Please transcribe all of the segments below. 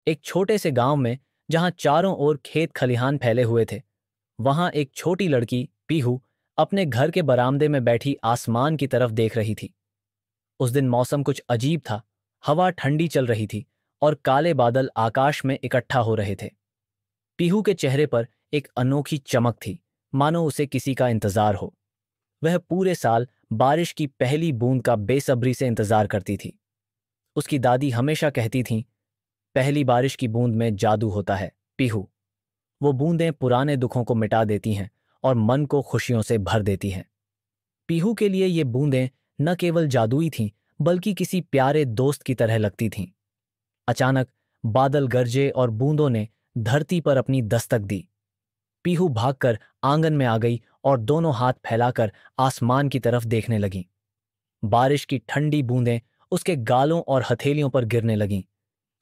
एक छोटे से गांव में, जहां चारों ओर खेत खलिहान फैले हुए थे, वहां एक छोटी लड़की पीहू अपने घर के बरामदे में बैठी आसमान की तरफ देख रही थी। उस दिन मौसम कुछ अजीब था। हवा ठंडी चल रही थी और काले बादल आकाश में इकट्ठा हो रहे थे। पीहू के चेहरे पर एक अनोखी चमक थी, मानो उसे किसी का इंतजार हो। वह पूरे साल बारिश की पहली बूंद का बेसब्री से इंतजार करती थी। उसकी दादी हमेशा कहती थीं, पहली बारिश की बूंद में जादू होता है पीहू। वो बूंदें पुराने दुखों को मिटा देती हैं और मन को खुशियों से भर देती हैं। पीहू के लिए ये बूंदें न केवल जादुई थीं, बल्कि किसी प्यारे दोस्त की तरह लगती थीं। अचानक बादल गरजे और बूंदों ने धरती पर अपनी दस्तक दी। पीहू भागकर आंगन में आ गई और दोनों हाथ फैलाकर आसमान की तरफ देखने लगी। बारिश की ठंडी बूंदें उसके गालों और हथेलियों पर गिरने लगीं।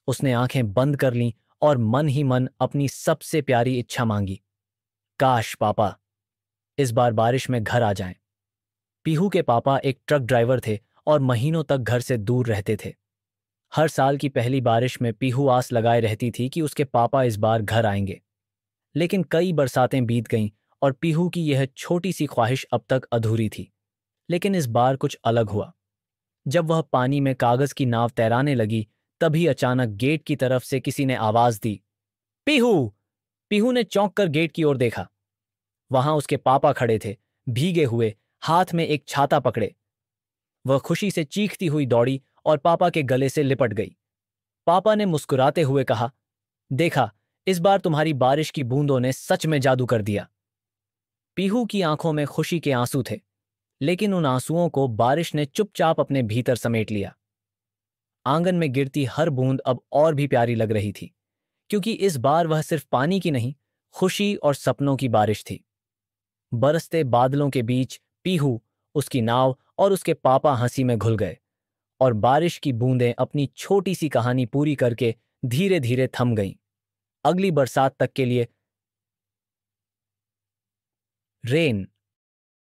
उसने आंखें बंद कर लीं और मन ही मन अपनी सबसे प्यारी इच्छा मांगी, काश पापा इस बार बारिश में घर आ जाएं। पीहू के पापा एक ट्रक ड्राइवर थे और महीनों तक घर से दूर रहते थे। हर साल की पहली बारिश में पीहू आस लगाए रहती थी कि उसके पापा इस बार घर आएंगे। लेकिन कई बरसातें बीत गईं और पीहू की यह छोटी सी ख्वाहिश अब तक अधूरी थी। लेकिन इस बार कुछ अलग हुआ। जब वह पानी में कागज की नाव तैराने लगी, तभी अचानक गेट की तरफ से किसी ने आवाज दी, पीहू। पीहू ने चौंक कर गेट की ओर देखा। वहां उसके पापा खड़े थे, भीगे हुए, हाथ में एक छाता पकड़े। वह खुशी से चीखती हुई दौड़ी और पापा के गले से लिपट गई। पापा ने मुस्कुराते हुए कहा, देखा, इस बार तुम्हारी बारिश की बूंदों ने सच में जादू कर दिया। पीहू की आंखों में खुशी के आंसू थे, लेकिन उन आंसुओं को बारिश ने चुपचाप अपने भीतर समेट लिया। आंगन में गिरती हर बूंद अब और भी प्यारी लग रही थी, क्योंकि इस बार वह सिर्फ पानी की नहीं, खुशी और सपनों की बारिश थी। बरसते बादलों के बीच पीहू, उसकी नाव और उसके पापा हंसी में घुल गए, और बारिश की बूंदें अपनी छोटी सी कहानी पूरी करके धीरे धीरे थम गईं। अगली बरसात तक के लिए रेन